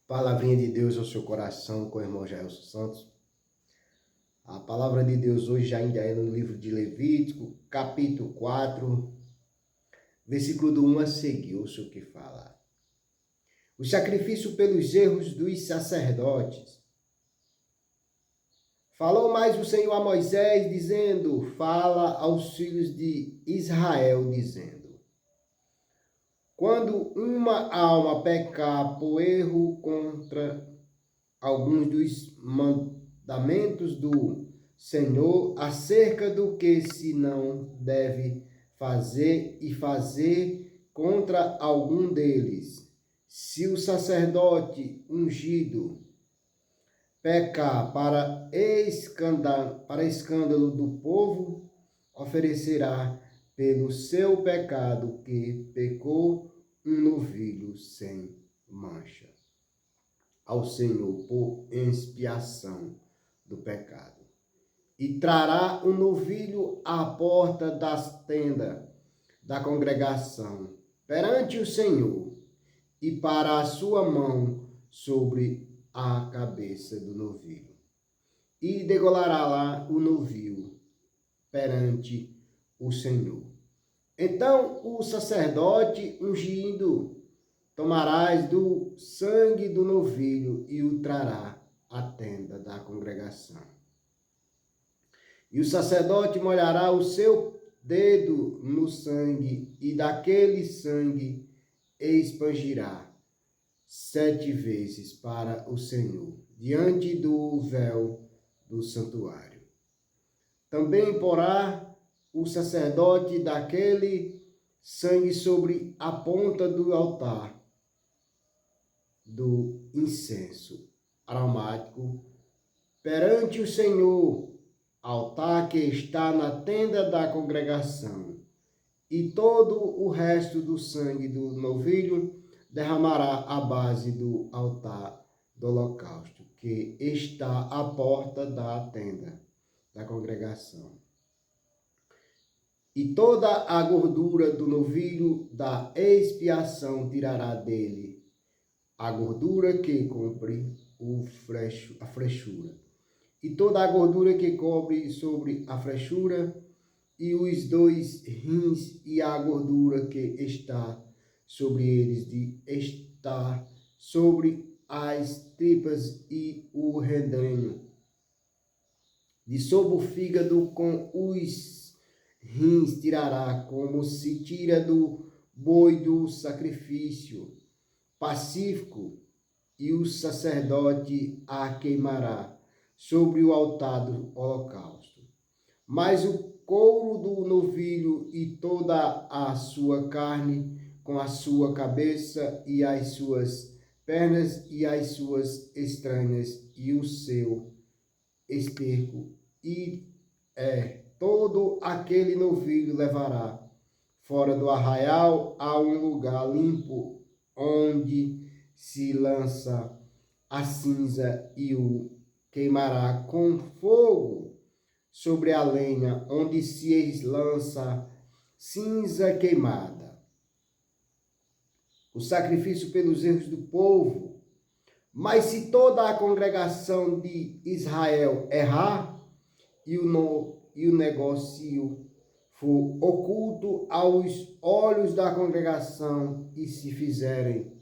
Palavrinha de Deus ao seu coração com o irmão Jaelson Santos. A palavra de Deus hoje ainda é no livro de Levítico, capítulo 4, versículo do 1 a seguir, ouça o que fala. O sacrifício pelos erros dos sacerdotes. Falou mais o Senhor a Moisés, dizendo, fala aos filhos de Israel, dizendo, quando uma alma pecar por erro contra alguns dos mandamentos do Senhor, acerca do que se não deve fazer e fazer contra algum deles, se o sacerdote ungido pecar para escândalo do povo, oferecerá pelo seu pecado que pecou um novilho sem mancha ao Senhor por expiação do pecado. E trará o novilho à porta das tendas da congregação perante o Senhor, e para a sua mão sobre a cabeça do novilho. E degolará lá o novilho perante o Senhor. Então o sacerdote ungido tomarás do sangue do novilho e o trará à tenda da congregação. E o sacerdote molhará o seu dedo no sangue, e daquele sangue expangirá 7 vezes para o Senhor, diante do véu do santuário. Também porá o sacerdote daquele sangue sobre a ponta do altar do incenso aromático perante o Senhor, altar que está na tenda da congregação, e todo o resto do sangue do novilho derramará à base do altar do holocausto, que está à porta da tenda da congregação. E toda a gordura do novilho da expiação tirará dele, a gordura que cobre a frechura, e toda a gordura que cobre sobre a frechura, e os 2 rins, e a gordura que está sobre eles, de estar sobre as tripas, e o redenho, de sob o fígado com os rins tirará, como se tira do boi do sacrifício pacífico, e o sacerdote a queimará sobre o altar do holocausto. Mas o couro do novilho e toda a sua carne, com a sua cabeça e as suas pernas e as suas entranhas e o seu esterco, e todo aquele novilho levará fora do arraial a um lugar limpo, onde se lança a cinza, e o queimará com fogo sobre a lenha, onde se lança cinza queimada. O sacrifício pelos erros do povo. Mas se toda a congregação de Israel errar, e o negócio for oculto aos olhos da congregação, e se fizerem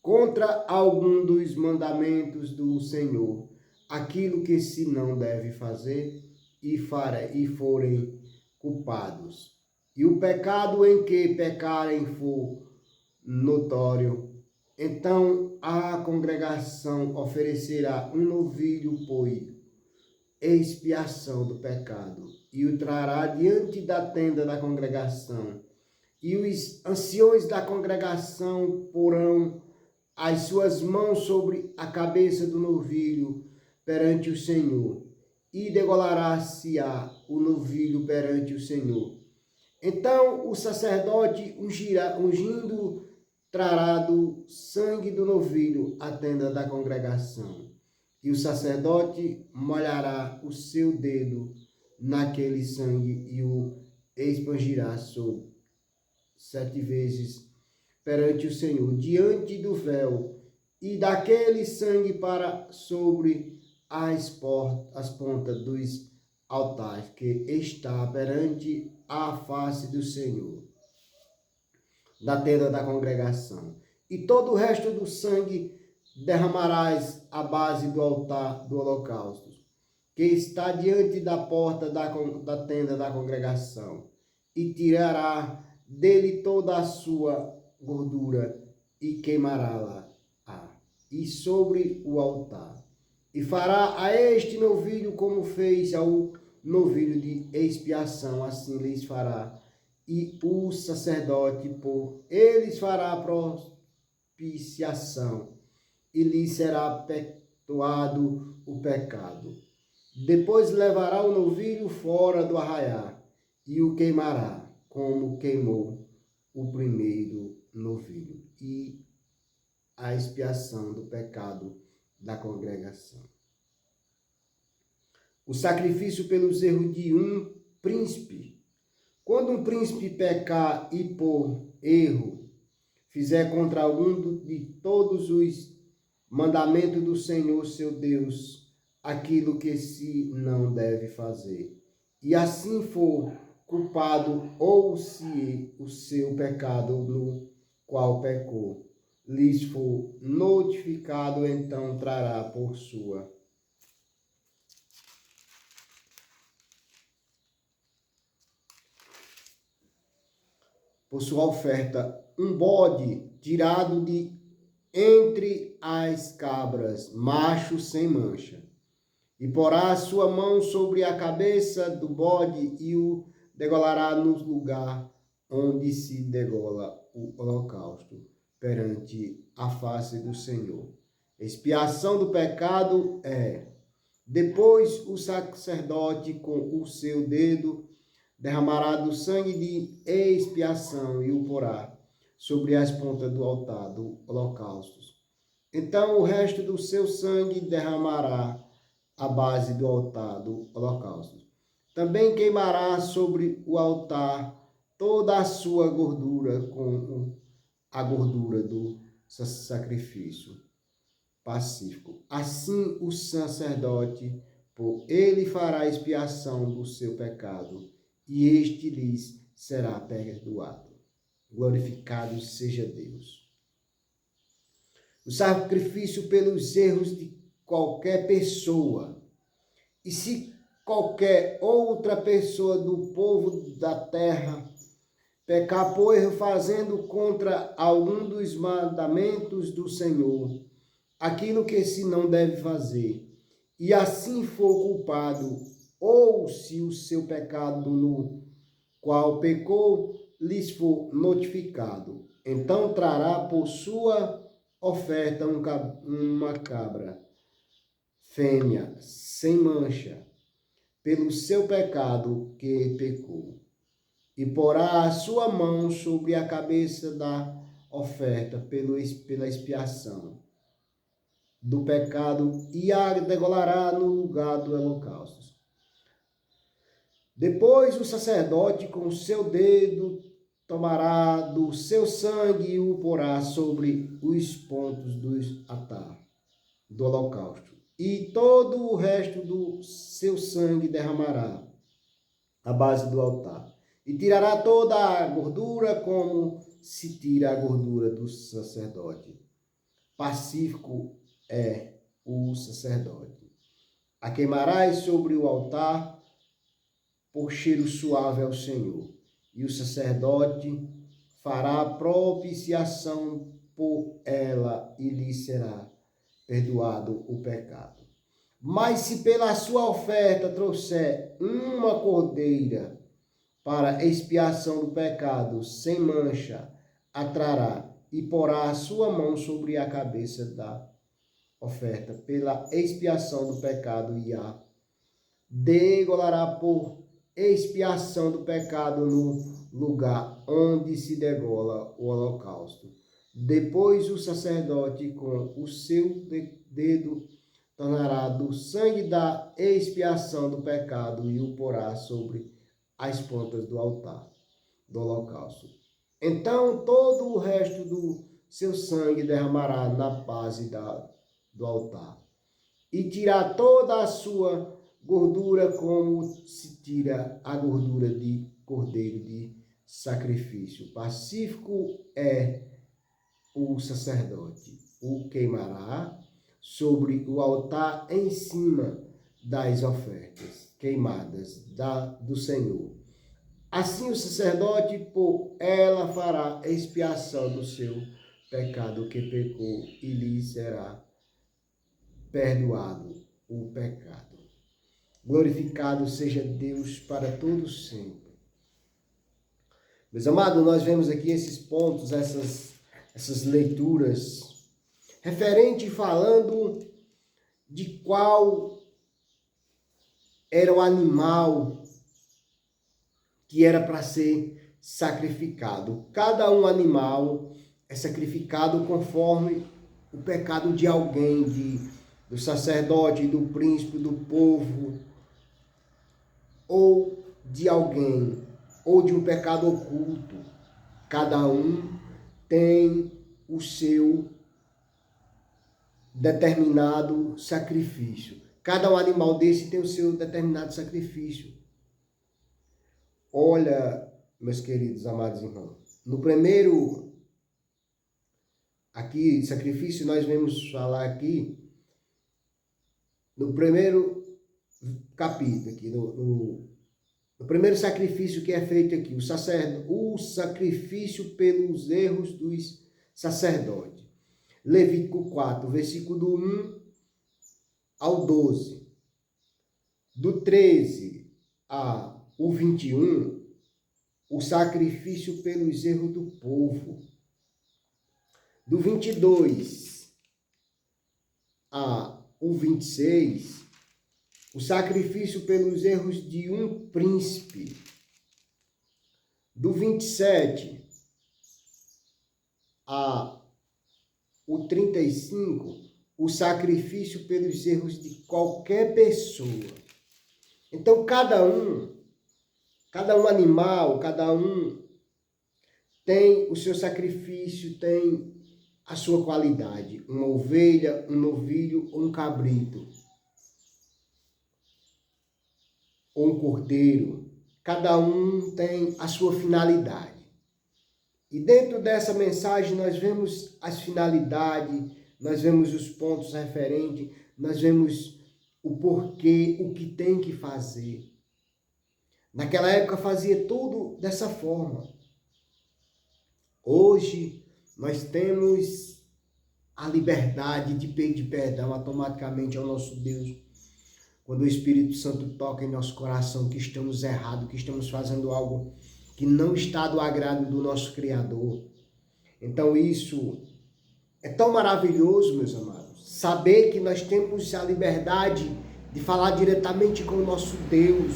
contra algum dos mandamentos do Senhor aquilo que se não deve fazer, e forem culpados, e o pecado em que pecarem for notório, então a congregação oferecerá um novilho por expiação do pecado, e o trará diante da tenda da congregação, e os anciões da congregação porão as suas mãos sobre a cabeça do novilho perante o Senhor, e degolará-se-á o novilho perante o Senhor. Então o sacerdote ungindo trará do sangue do novilho a tenda da congregação, e o sacerdote molhará o seu dedo naquele sangue, e o expangirá 7 vezes perante o Senhor, diante do véu, e daquele sangue para sobre as pontas dos altares que está perante a face do Senhor, da tenda da congregação. E todo o resto do sangue derramarás à base do altar do holocausto, que está diante da porta da tenda da congregação, e tirará dele toda a sua gordura e queimará-la e sobre o altar. E fará a este novilho como fez ao novilho de expiação, assim lhes fará. E o sacerdote por eles fará propiciação, e lhe será perdoado o pecado. Depois levará o novilho fora do arraial e o queimará, como queimou o primeiro novilho, e a expiação do pecado da congregação. O sacrifício pelos erros de um príncipe. Quando um príncipe pecar e por erro fizer contra algum de todos os mandamentos do Senhor seu Deus, aquilo que se não deve fazer, e assim for culpado, ou se o seu pecado no qual pecou lhes for notificado, então trará por sua oferta um bode tirado de entre as cabras, macho sem mancha, e porá a sua mão sobre a cabeça do bode e o degolará no lugar onde se degola o holocausto perante a face do Senhor. Expiação do pecado é: depois o sacerdote com o seu dedo derramará do sangue de expiação e o porá sobre as pontas do altar do holocausto. Então o resto do seu sangue derramará à base do altar do holocausto. Também queimará sobre o altar toda a sua gordura com a gordura do sacrifício pacífico. Assim o sacerdote, por ele fará expiação do seu pecado, e este lhes será perdoado. Glorificado seja Deus. O sacrifício pelos erros de qualquer pessoa. E se qualquer outra pessoa do povo da terra pecar por erro fazendo contra algum dos mandamentos do Senhor, aquilo que se não deve fazer, e assim for culpado, ou se o seu pecado no qual pecou lhes for notificado, então trará por sua oferta uma cabra fêmea sem mancha, pelo seu pecado que pecou, e porá a sua mão sobre a cabeça da oferta pela expiação do pecado, e a degolará no lugar do holocausto. Depois o sacerdote com o seu dedo tomará do seu sangue e o porá sobre os pontos do altar do holocausto, e todo o resto do seu sangue derramará à base do altar, e tirará toda a gordura, como se tira a gordura do sacerdote. Pacífico é o sacerdote. A queimarás sobre o altar por cheiro suave ao Senhor, e o sacerdote fará propiciação por ela, e lhe será perdoado o pecado. Mas se pela sua oferta trouxer uma cordeira para expiação do pecado, sem mancha, a trará e porá a sua mão sobre a cabeça da oferta pela expiação do pecado, e a degolará por expiação do pecado no lugar onde se degola o holocausto. Depois o sacerdote com o seu dedo tornará do sangue da expiação do pecado e o porá sobre as pontas do altar do holocausto. Então todo o resto do seu sangue derramará na base do altar. E tirar toda a sua gordura, como se tira a gordura de cordeiro de sacrifício. Pacífico é o sacerdote. O queimará sobre o altar em cima das ofertas queimadas do Senhor. Assim o sacerdote, por ela, fará expiação do seu pecado que pecou, e lhe será perdoado o pecado. Glorificado seja Deus para todos sempre. Meus amados, nós vemos aqui esses pontos, essas leituras, referente falando de qual era o animal que era para ser sacrificado. Cada um animal é sacrificado conforme o pecado de alguém, do sacerdote, do príncipe, do povo, ou de alguém, ou de um pecado oculto. Cada um tem o seu determinado sacrifício. Cada um animal desse tem o seu determinado sacrifício. Olha, meus queridos, amados irmãos, no primeiro aqui sacrifício, nós vamos falar aqui no primeiro capítulo, aqui no primeiro sacrifício que é feito aqui, o sacrifício pelos erros dos sacerdotes. Levítico 4, versículo do 1 ao 12. Do 13 ao 21, o sacrifício pelos erros do povo. Do 22 ao 26, o sacrifício pelos erros de um príncipe. Do 27 ao 35, o sacrifício pelos erros de qualquer pessoa. Então, cada um animal, cada um tem o seu sacrifício, tem a sua qualidade. Uma ovelha, um novilho ou um cabrito. Ou um cordeiro. Cada um tem a sua finalidade. E dentro dessa mensagem nós vemos as finalidades, nós vemos os pontos referentes, nós vemos o porquê, o que tem que fazer. Naquela época fazia tudo dessa forma. Hoje nós temos a liberdade de pedir perdão automaticamente ao nosso Deus. Quando o Espírito Santo toca em nosso coração que estamos errados, que estamos fazendo algo que não está do agrado do nosso Criador. Então isso é tão maravilhoso, meus amados, saber que nós temos a liberdade de falar diretamente com o nosso Deus,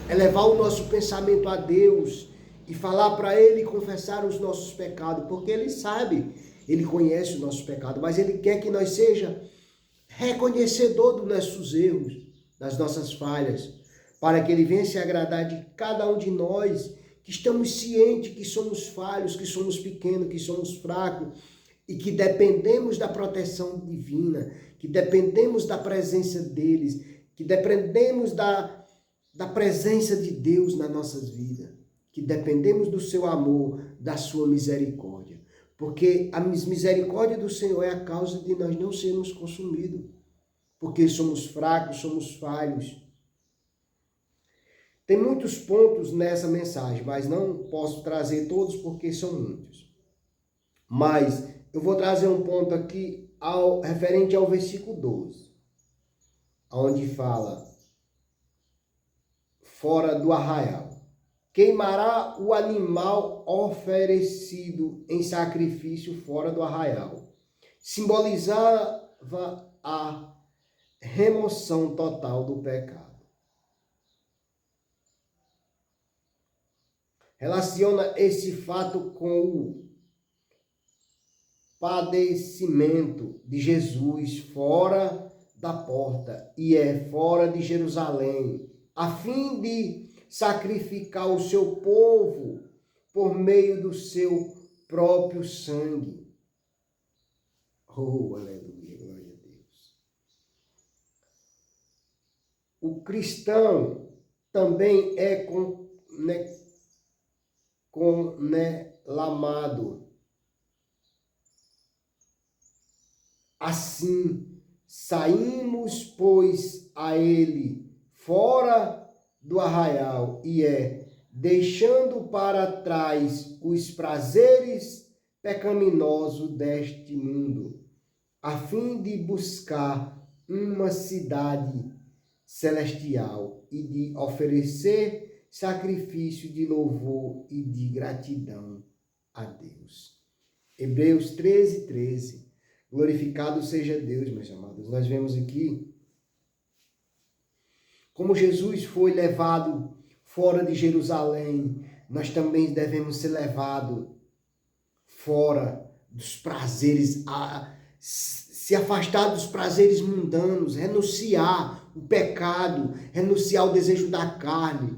elevar o nosso pensamento a Deus e falar para Ele e confessar os nossos pecados, porque Ele sabe, Ele conhece o nosso pecado, mas Ele quer que nós seja reconhecedor dos nossos erros, das nossas falhas, para que Ele venha se agradar de cada um de nós, que estamos cientes que somos falhos, que somos pequenos, que somos fracos e que dependemos da proteção divina, que dependemos da presença deles, que dependemos da presença de Deus nas nossas vidas, que dependemos do seu amor, da sua misericórdia. Porque a misericórdia do Senhor é a causa de nós não sermos consumidos, porque somos fracos, somos falhos. Tem muitos pontos nessa mensagem, mas não posso trazer todos porque são muitos. Mas eu vou trazer um ponto aqui referente ao versículo 12, onde fala, fora do arraial. Queimará o animal oferecido em sacrifício fora do arraial. Simbolizava a remoção total do pecado. Relaciona esse fato com o padecimento de Jesus fora da porta, e fora de Jerusalém, a fim de sacrificar o seu povo por meio do seu próprio sangue. Oh, aleluia, glória a Deus. O cristão também é condelamado. Assim, saímos, pois, a ele fora do arraial, deixando para trás os prazeres pecaminosos deste mundo, a fim de buscar uma cidade celestial e de oferecer sacrifício de louvor e de gratidão a Deus. Hebreus 13, 13. Glorificado seja Deus, meus amados. Nós vemos aqui como Jesus foi levado fora de Jerusalém, nós também devemos ser levados fora dos prazeres, se afastar dos prazeres mundanos, renunciar o pecado, renunciar o desejo da carne.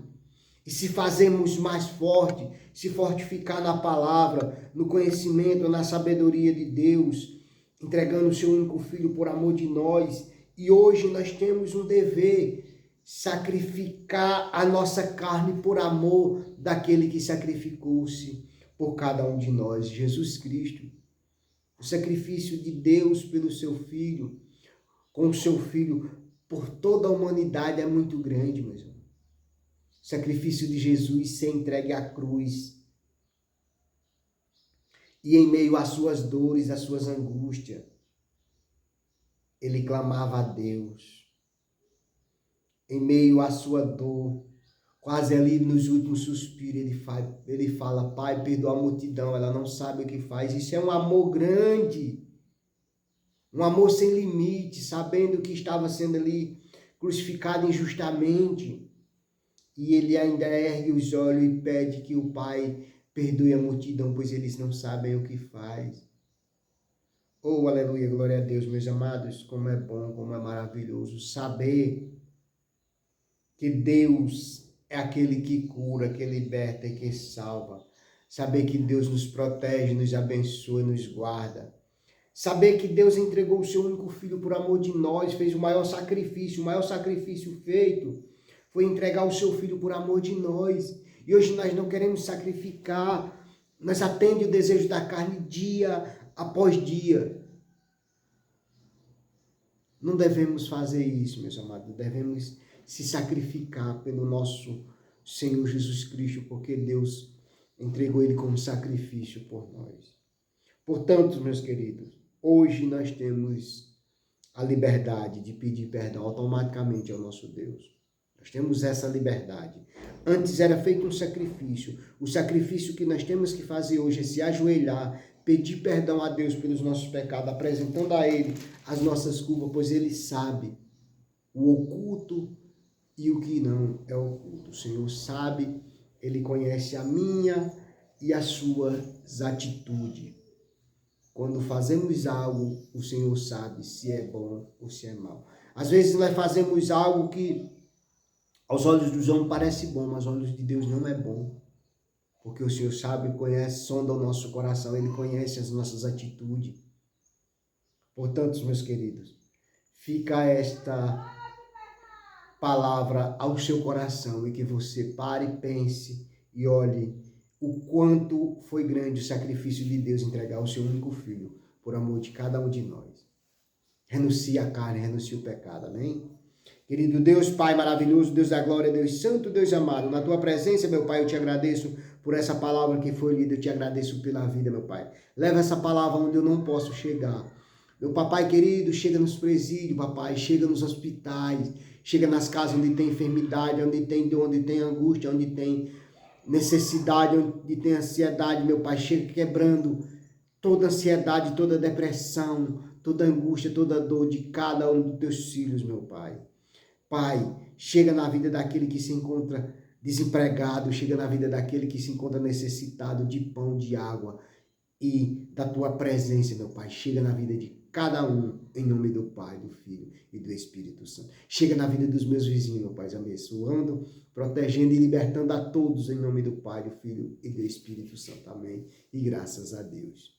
E se fazermos mais forte, se fortificar na palavra, no conhecimento, na sabedoria de Deus, entregando o seu único filho por amor de nós. E hoje nós temos um dever, sacrificar a nossa carne por amor daquele que sacrificou-se por cada um de nós, Jesus Cristo. O sacrifício de Deus pelo seu Filho, com o seu Filho por toda a humanidade é muito grande, meus irmãos. O sacrifício de Jesus ser entregue à cruz. E em meio às suas dores, às suas angústias, ele clamava a Deus. Em meio à sua dor, quase ali nos últimos suspiros, ele fala, Pai, perdoa a multidão, ela não sabe o que faz. Isso é um amor grande, um amor sem limite, sabendo que estava sendo ali crucificado injustamente. E ele ainda ergue os olhos e pede que o Pai perdoe a multidão, pois eles não sabem o que faz. Oh, aleluia, glória a Deus, meus amados, como é bom, como é maravilhoso saber que Deus é aquele que cura, que liberta e que salva. Saber que Deus nos protege, nos abençoa, nos guarda. Saber que Deus entregou o seu único filho por amor de nós, fez o maior sacrifício feito foi entregar o seu filho por amor de nós. E hoje nós não queremos sacrificar, nós atendemos o desejo da carne dia após dia. Não devemos fazer isso, meus amados, devemos se sacrificar pelo nosso Senhor Jesus Cristo, porque Deus entregou ele como sacrifício por nós. Portanto, meus queridos, hoje nós temos a liberdade de pedir perdão automaticamente ao nosso Deus. Nós temos essa liberdade. Antes era feito um sacrifício. O sacrifício que nós temos que fazer hoje é se ajoelhar, pedir perdão a Deus pelos nossos pecados, apresentando a Ele as nossas culpas, pois Ele sabe o oculto e o que não é oculto. O Senhor sabe, Ele conhece a minha e as suas atitudes. Quando fazemos algo, o Senhor sabe se é bom ou se é mal. Às vezes nós fazemos algo que aos olhos dos homens parece bom, mas aos olhos de Deus não é bom. Porque o Senhor sabe, conhece, sonda o nosso coração, Ele conhece as nossas atitudes. Portanto, meus queridos, fica esta palavra ao seu coração e que você pare, pense e olhe o quanto foi grande o sacrifício de Deus entregar o seu único filho por amor de cada um de nós. Renuncie a carne, renuncie o pecado, amém? Querido Deus, Pai maravilhoso, Deus da glória, Deus santo, Deus amado, na Tua presença, meu Pai, eu te agradeço por essa palavra que foi lida, eu te agradeço pela vida, meu Pai. Leva essa palavra onde eu não posso chegar. Meu papai querido, chega nos presídios, papai, chega nos hospitais, chega nas casas onde tem enfermidade, onde tem dor, onde tem angústia, onde tem necessidade, onde tem ansiedade, meu Pai, chega quebrando toda ansiedade, toda depressão, toda angústia, toda dor de cada um dos teus filhos, meu Pai. Pai, chega na vida daquele que se encontra desempregado, chega na vida daquele que se encontra necessitado de pão, de água e da Tua presença, meu Pai. Chega na vida de cada um, em nome do Pai, do Filho e do Espírito Santo. Chega na vida dos meus vizinhos, meu Pai, abençoando, protegendo e libertando a todos, em nome do Pai, do Filho e do Espírito Santo. Amém. E graças a Deus.